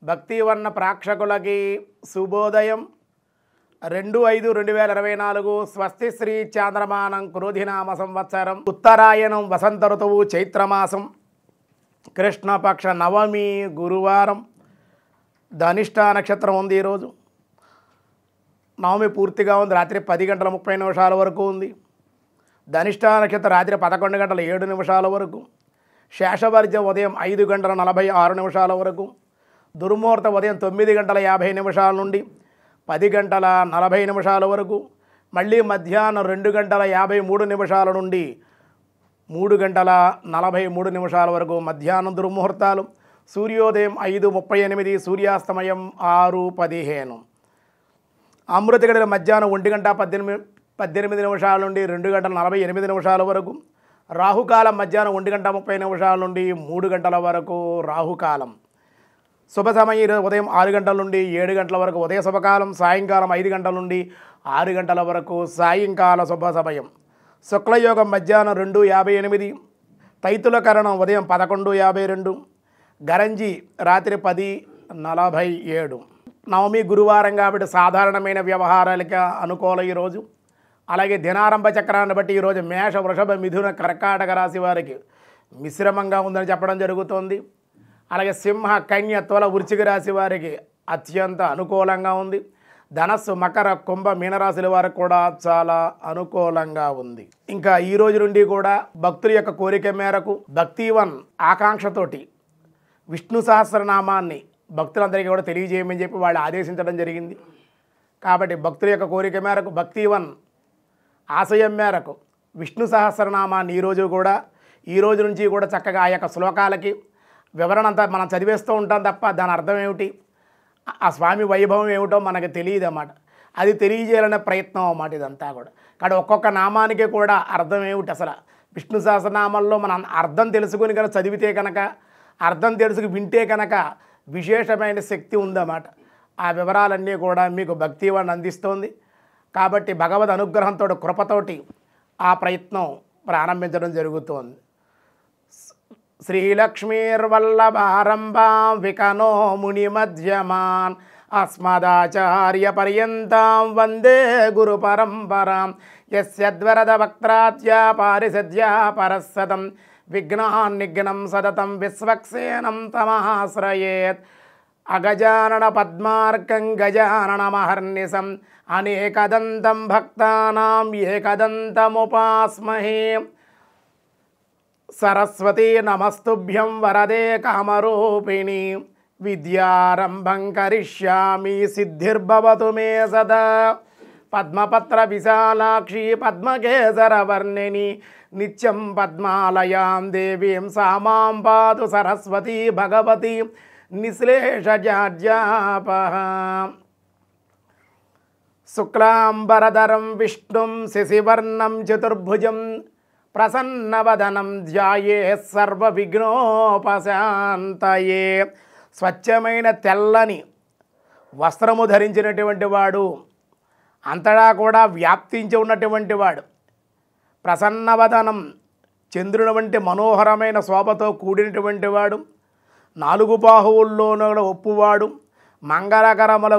భక్తివర్ణ ప్రేక్షకులకి శుభోదయం. 2/5/2024 స్వస్తి శ్రీ చాంద్రమానం క్రోధినామ సంవత్సరం ఉత్తరాయణం వసంత ఋతువు చైత్రమాసం కృష్ణపక్ష నవమి గురువారం ధనిష్ట నక్షత్రం ఉంది. ఈరోజు నవమి పూర్తిగా ఉంది. రాత్రి 10:30 వరకు ఉంది. ధనిష్ట నక్షత్రం రాత్రి 11:07 వరకు. శేషవర్జం ఉదయం 5:46 వరకు. దుర్ముహూర్తం ఉదయం 9:50 నుండి 10:40 వరకు. మళ్ళీ మధ్యాహ్నం 2:53 నుండి 3:43 వరకు మధ్యాహ్నం దుర్ముహూర్తాలు. సూర్యోదయం 5:38, సూర్యాస్తమయం 6:15. అమృత గడియలు మధ్యాహ్నం 1:18 నుండి 2:48 వరకు. రాహుకాలం మధ్యాహ్నం 1:30 నుండి 3 గంటల వరకు రాహుకాలం. శుభ సమయం ఉదయం 6 గంటల నుండి 7 గంటల వరకు ఉదయ శుభకాలం. సాయంకాలం 5 గంటల నుండి 6 గంటల వరకు సాయంకాల శుభ సమయం. శుక్లయోగం మధ్యాహ్నం 2:58, తైతుల కరణం ఉదయం 11:52, గరంజి రాత్రి 10:47. నవమి గురువారం కాబట్టి సాధారణమైన వ్యవహారాలకి అనుకూల ఈరోజు. అలాగే దినారంభ చక్రాన్ని బట్టి ఈరోజు మేష, వృషభ, మిథున, కర్కాటక రాశి వారికి మిశ్రమంగా ఉందని చెప్పడం జరుగుతోంది. అలాగే సింహ, కన్య, తుల, వృశ్చిక రాశి వారికి అత్యంత అనుకూలంగా ఉంది. ధనస్సు, మకర, కుంభ, మీనరాశుల వారికి కూడా చాలా అనుకూలంగా ఉంది. ఇంకా ఈ రోజు నుండి కూడా భక్తుల యొక్క కోరిక మేరకు భక్తివన్ ఆకాంక్షతోటి విష్ణు సహస్రనామాన్ని భక్తులందరికీ కూడా తెలియజేయమని చెప్పి వాళ్ళు ఆదేశించడం జరిగింది. కాబట్టి భక్తుల యొక్క కోరిక మేరకు భక్తివన్ ఆశయం మేరకు విష్ణు సహస్రనామాన్ని ఈ రోజు నుంచి కూడా చక్కగా ఆ యొక్క శ్లోకాలకి వివరణ అంతా మనం చదివేస్తూ ఉంటాం తప్ప దాని అర్థం ఏమిటి, ఆ స్వామి వైభవం ఏమిటో మనకు తెలియదు అన్నమాట. అది తెలియజేయాలనే ప్రయత్నం అన్నమాట ఇదంతా కూడా. కాబట్టి ఒక్కొక్క నామానికి కూడా అర్థం ఏమిటి, అసలు విష్ణు సహస్రనామంలో మనం అర్థం తెలుసుకుని కనుక చదివితే కనుక, అర్థం తెలుసుకు వింటే కనుక విశేషమైన శక్తి ఉందన్నమాట. ఆ వివరాలన్నీ కూడా మీకు భక్తివన్ అందిస్తోంది. కాబట్టి భగవద్ అనుగ్రహంతో కృపతోటి ఆ ప్రయత్నం ప్రారంభించడం జరుగుతోంది. శ్రీలక్ష్మీర్వల్లభారంభాం వికనో మునిమధ్యమాన్ అస్మదాచార్య పర్యంతం వందే గురు పరంపరాం. యస్యద్వరద వక్త్రాద్యా పారిషద్యా పరస్సతం విఘ్నాన్ నిఘ్నం సతతం విశ్వక్సేనం తమాశ్రయేత్. అగజానన పద్మార్కం గజాననమహర్నిశం అనేకదంతం భక్తానాం ఏకదంతముపాస్మహే. సరస్వతీ నమస్తుభ్యం వరదే కామరూపిణి విద్యారంభం కరిష్యామి సిద్ధిర్భవతు మే సదా. పద్మపత్ర విశాలాక్షి పద్మకేసరవర్ణిని నిత్యం పద్మాలయాం దేవీం సామాం పాతు సరస్వతీ భగవతి నిశ్లేషజాడ్యాపః. శుక్లాంబరధరం విష్ణుం శశివర్ణం చతుర్భుజం ప్రసన్నవదనం ధ్యాయేత్ సర్వవిఘ్నోపశాంతయే. స్వచ్ఛమైన తెల్లని వస్త్రము ధరించినటువంటి వాడు, అంతటా కూడా వ్యాప్తించి ఉన్నటువంటి వాడు, ప్రసన్నవదనం చంద్రుని వంటి మనోహరమైన శోభతో కూడినటువంటి వాడు, 4 బాహువుల్లోనూ ఒప్పువాడు, మంగళకరముల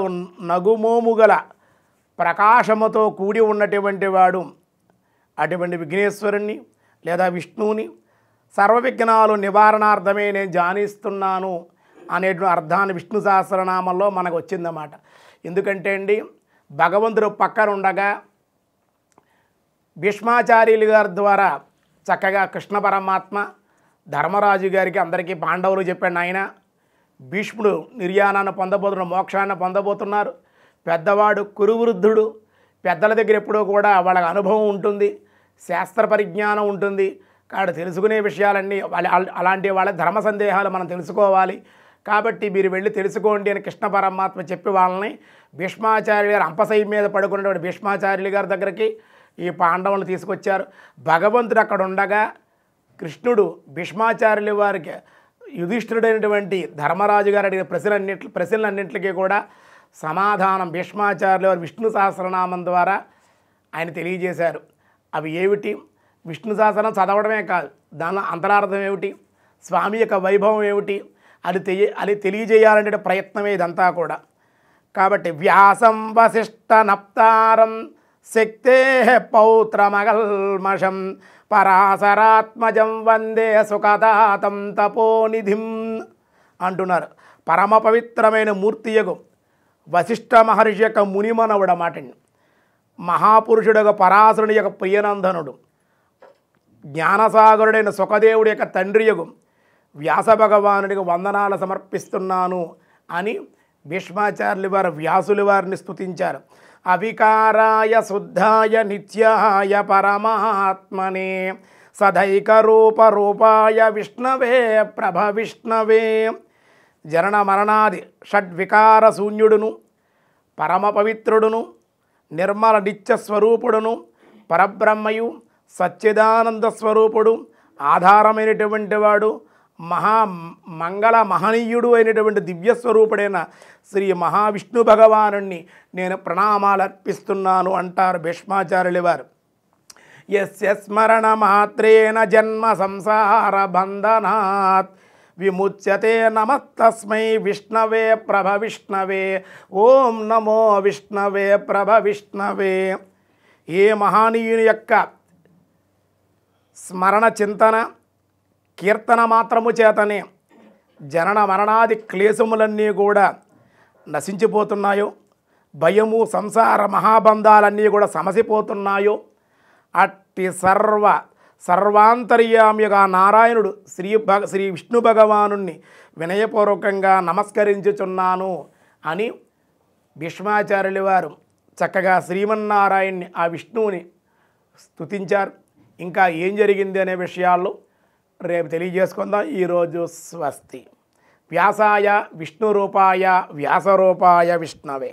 నగుమోముగల ప్రకాశముతో కూడి ఉన్నటువంటి వాడు, అటువంటి విఘ్నేశ్వరుణ్ణి లేదా విష్ణువుని సర్వవిఘ్నాలు నివారణార్థమే నేను ధ్యానిస్తున్నాను అనేటువంటి అర్థాన్ని విష్ణు సహస్రనామంలో మనకు వచ్చిందన్నమాట. ఎందుకంటే అండి, భగవంతుడు పక్కన ఉండగా భీష్మాచార్యులు గారి ద్వారా చక్కగా కృష్ణ పరమాత్మ ధర్మరాజు గారికి అందరికీ పాండవులు చెప్పాడు, ఆయన భీష్ముడు నిర్యాణాన్ని పొందబోతున్నారు, మోక్షాన్ని పొందబోతున్నారు. పెద్దవాడు కురువృద్ధుడు, పెద్దల దగ్గర ఎప్పుడూ కూడా వాళ్ళకి అనుభవం ఉంటుంది, శాస్త్ర పరిజ్ఞానం ఉంటుంది. కాబట్టి తెలుసుకునే విషయాలన్నీ అలాంటి వాళ్ళ ధర్మ సందేహాలు మనం తెలుసుకోవాలి. కాబట్టి మీరు వెళ్ళి తెలుసుకోండి అని కృష్ణ పరమాత్మ చెప్పి వాళ్ళని భీష్మాచార్యులు గారు అంపశయ్య మీద పడుకున్నటువంటి భీష్మాచార్యులు గారి దగ్గరికి ఈ పాండవులను తీసుకొచ్చారు. భగవంతుడు అక్కడ ఉండగా కృష్ణుడు భీష్మాచార్యుల వారికి యుధిష్ఠిరుడైనటువంటి ధర్మరాజు గారు అడిగిన ప్రశ్నలన్నింటికి కూడా సమాధానం భీష్మాచార్యుల వారు విష్ణు సహస్రనామం ద్వారా ఆయన తెలియజేశారు. అవి ఏమిటి, విష్ణు సహస్రనామం చదవడమే కాదు, దానిలో అంతరార్థం ఏమిటి, స్వామి యొక్క వైభవం ఏమిటి, అది తెలియజేయాలనే ప్రయత్నమే ఇదంతా కూడా. కాబట్టి వ్యాసం వశిష్ట నప్తారం శక్తే పౌత్రమగల్మషం పరాశరాత్మజం వందే సుఖదాతం తపోనిధిం అంటున్నారు. పరమ పవిత్రమైన మూర్తియగు వశిష్ఠ మహర్షి యొక్క మునిమనవుడు మాటండి. మహాపురుషుడు పరాశరుని యొక్క ప్రియనందనుడు, జ్ఞానసాగరుడైన సుఖదేవుడి యొక్క తండ్రియగు వ్యాస భగవానుడికి వందనాలు సమర్పిస్తున్నాను అని భీష్మాచార్యులు వారు వ్యాసులు వారిని స్తుతించారు. అవికారాయ శుద్ధాయ నిత్యాయ పరమాత్మనే సదైకరూప రూపాయ విష్ణవే ప్రభ విష్ణవే. జనన మరణాది షడ్వికార శూన్యుడును, పరమ పవిత్రుడును, నిర్మల నిత్య స్వరూపుడును, పరబ్రహ్మయు, సచ్చిదానంద స్వరూపుడు, ఆధారమైనటువంటి వాడు, మంగళ మహనీయుడు అయినటువంటి దివ్యస్వరూపుడైన శ్రీ మహావిష్ణు భగవాను నేను ప్రణామాలు అర్పిస్తున్నాను అంటారు భీష్మాచార్యులు వారు. యస్య స్మరణ మాత్రేణ జన్మ సంసార బంధనాత్ విముచ్యతే నమస్తస్మై విష్ణవే ప్రభ విష్ణవే. ఓం నమో విష్ణవే ప్రభ విష్ణవే. ఏ మహనీయుని యొక్క స్మరణ చింతన కీర్తన మాత్రము చేతనే జనన మరణాది క్లేశములన్నీ కూడా నశించిపోతున్నాయో, భయము సంసార మహాబంధాలన్నీ కూడా సమసిపోతున్నాయో, అట్టి సర్వాంతర్యామిగా నారాయణుడు శ్రీ విష్ణు భగవాను వినయపూర్వకంగా నమస్కరించుచున్నాను అని భీష్మాచార్యులు వారు చక్కగా శ్రీమన్నారాయణ్ణి ఆ విష్ణువుని స్తుతించారు. ఇంకా ఏం జరిగింది అనే విషయాల్లో రేపు తెలియజేసుకుందాం. ఈరోజు స్వస్తి. వ్యాసాయ విష్ణురూపాయ వ్యాసరూపాయ విష్ణవే.